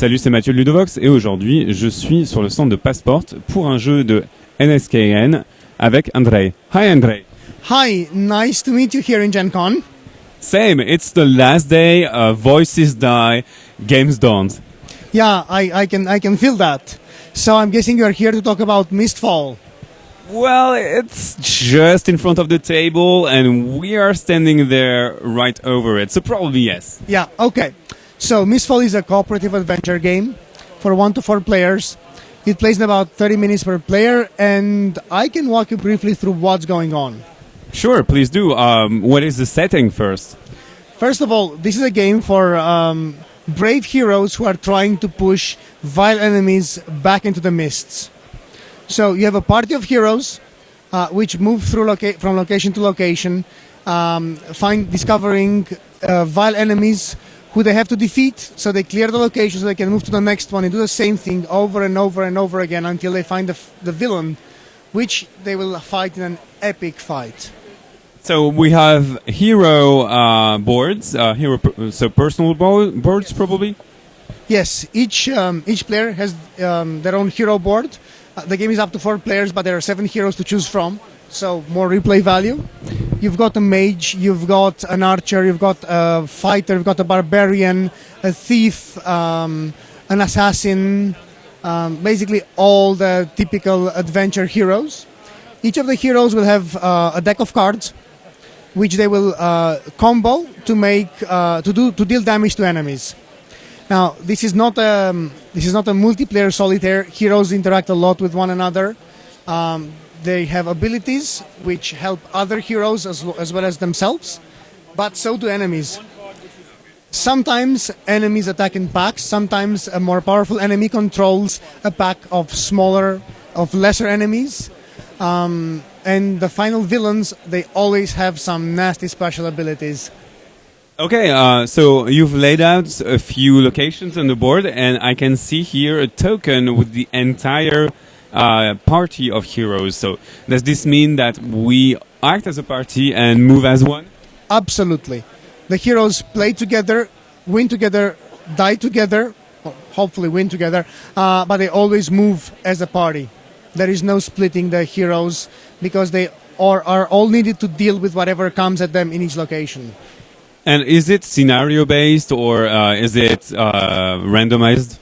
Salut, c'est Mathieu de Ludovox et aujourd'hui je suis sur le stand de Passport pour un jeu de NSKN avec Andzrej. Hi Andzrej. Hi, nice to meet you here in GenCon. Same, it's the last day, voices die, games don't. Yeah, I can feel that. So I'm guessing you're here to talk about Mistfall. Well, it's just in front of the table and we are standing there right over it, so probably yes. Yeah, okay. So Mistfall is a cooperative adventure game for 1 to 4 players. It plays in about 30 minutes per player, and I can walk you briefly through what's going on. Sure, please do. What is the setting first? First of all, this is a game for brave heroes who are trying to push vile enemies back into the mists. So you have a party of heroes which move through from location to location, discovering vile enemies who they have to defeat, so they clear the location so they can move to the next one and do the same thing over and over and over again until they find the villain, which they will fight in an epic fight. So we have hero boards, so personal boards probably? Yes, each player has their own hero board. The game is up to 4 players, but there are 7 heroes to choose from, so more replay value. You've got a mage, you've got an archer, you've got a fighter, you've got a barbarian, a thief, an assassin, basically all the typical adventure heroes. Each of the heroes will have a deck of cards, which they will combo to make to deal damage to enemies. Now, this is not a multiplayer solitaire. Heroes interact a lot with one another. They have abilities which help other heroes as well as themselves, but so do enemies. Sometimes enemies attack in packs. Sometimes a more powerful enemy controls a pack of lesser enemies. And the final villains, they always have some nasty special abilities. Okay, so you've laid out a few locations on the board, and I can see here a token with the entire party of heroes. So does this mean that we act as a party and move as one? Absolutely. The heroes play together, win together, die together, well, hopefully win together, but they always move as a party. There is no splitting the heroes because they are all needed to deal with whatever comes at them in each location. And is it scenario-based or is it randomized?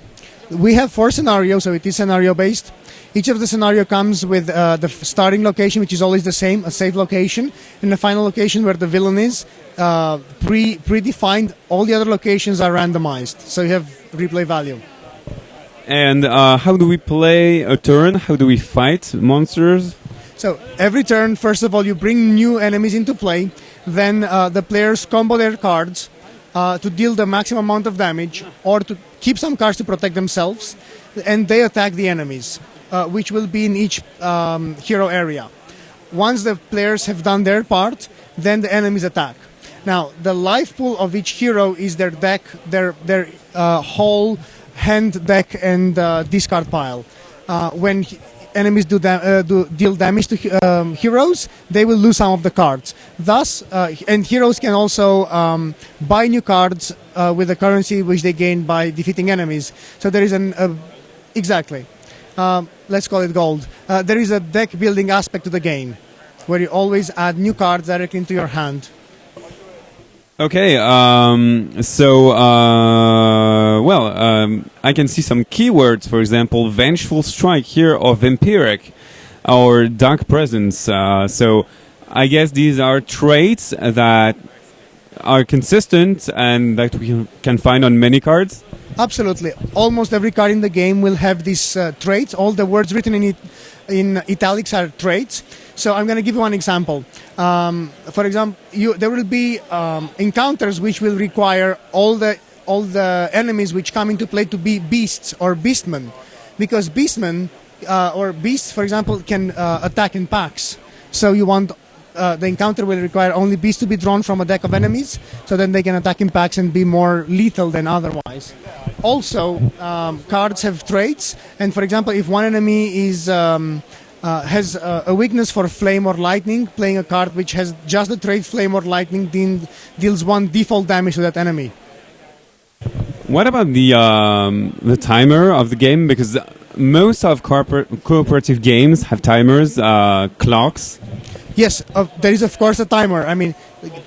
We have 4 scenarios, so it is scenario-based. Each of the scenario comes with the starting location, which is always the same, a safe location, and the final location where the villain is, predefined. All the other locations are randomized, so you have replay value. And how do we play a turn? How do we fight monsters? So every turn, first of all, you bring new enemies into play. Then the players combo their cards to deal the maximum amount of damage or to keep some cards to protect themselves. And they attack the enemies, which will be in each hero area. Once the players have done their part, then the enemies attack. Now, the life pool of each hero is their deck, their whole hand deck and discard pile. When enemies deal damage to heroes, they will lose some of the cards. Thus, and heroes can also buy new cards with the currency which they gain by defeating enemies. So there is exactly. Let's call it gold. There is a deck building aspect to the game, where you always add new cards directly into your hand. Okay, I can see some keywords, for example, Vengeful Strike here, or Vampiric, or Dark Presence. So I guess these are traits that are consistent and that we can find on many cards? Absolutely. Almost every card in the game will have these traits. All the words written in it in italics are traits. So I'm going to give you one example. For example, there will be encounters which will require all the enemies which come into play to be beasts or beastmen, because beastmen or beasts, for example, can attack in packs. So you want the encounter will require only beasts to be drawn from a deck of enemies, so then they can attack in packs and be more lethal than otherwise. Also, cards have traits, and for example, if one enemy has a weakness for flame or lightning, playing a card which has just the trait flame or lightning deals 1 default damage to that enemy. What about the timer of the game? Because most of cooperative games have timers, clocks. Yes, there is of course a timer. I mean,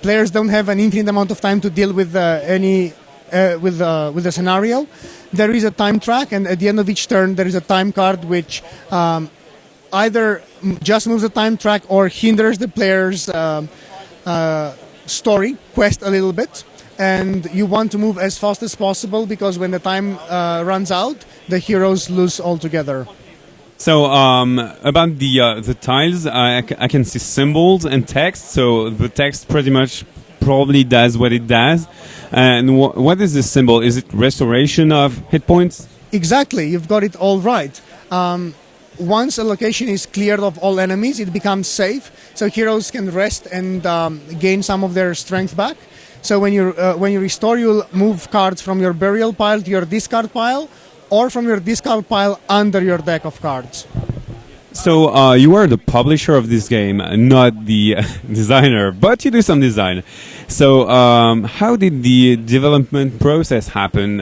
players don't have an infinite amount of time to deal with with the scenario. There is a time track, and at the end of each turn, there is a time card which either just moves the time track or hinders the player's story quest a little bit. And you want to move as fast as possible because when the time runs out, the heroes lose altogether. So about the tiles, I can see symbols and text. So the text pretty much probably does what it does. And what is this symbol? Is it restoration of hit points? Exactly, you've got it all right. Once a location is cleared of all enemies, it becomes safe, so heroes can rest and gain some of their strength back. So when you restore, you'll move cards from your burial pile to your discard pile, or from your discard pile under your deck of cards. So you are the publisher of this game, not the designer, but you do some design. So how did the development process happen?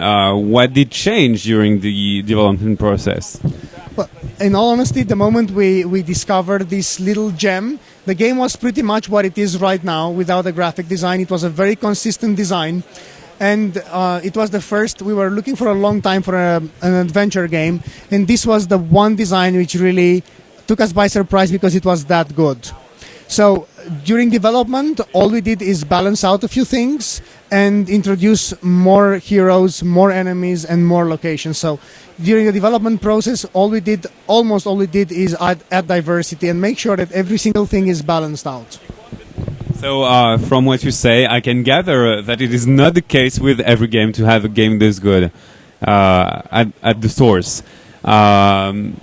What did change during the development process? Well, in all honesty, the moment we discovered this little gem, the game was pretty much what it is right now without a graphic design. It was a very consistent design. And it was the first, we were looking for a long time for an adventure game. And this was the one design which really took us by surprise because it was that good. So during development, all we did is balance out a few things and introduce more heroes, more enemies, and more locations. So during the development process, almost all we did is add diversity and make sure that every single thing is balanced out. So from what you say, I can gather that it is not the case with every game to have a game this good at the source.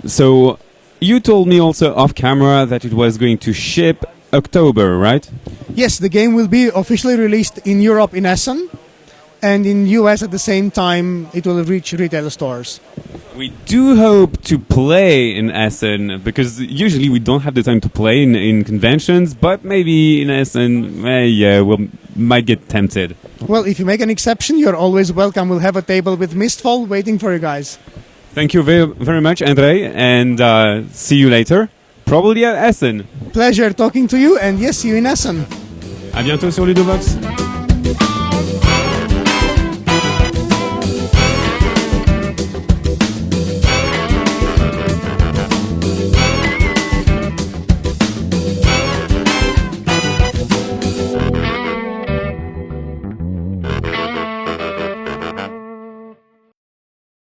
So you told me also off camera that it was going to ship October, right? Yes, the game will be officially released in Europe in Essen, and in US at the same time it will reach retail stores. We do hope to play in Essen, because usually we don't have the time to play in conventions, but maybe in Essen, yeah, we might get tempted. Well, if you make an exception, you're always welcome. We'll have a table with Mistfall waiting for you guys. Thank you very, very much, Andzrej, and see you later, probably at Essen. Pleasure talking to you, and yes, see you in Essen. À bientôt sur Ludovox.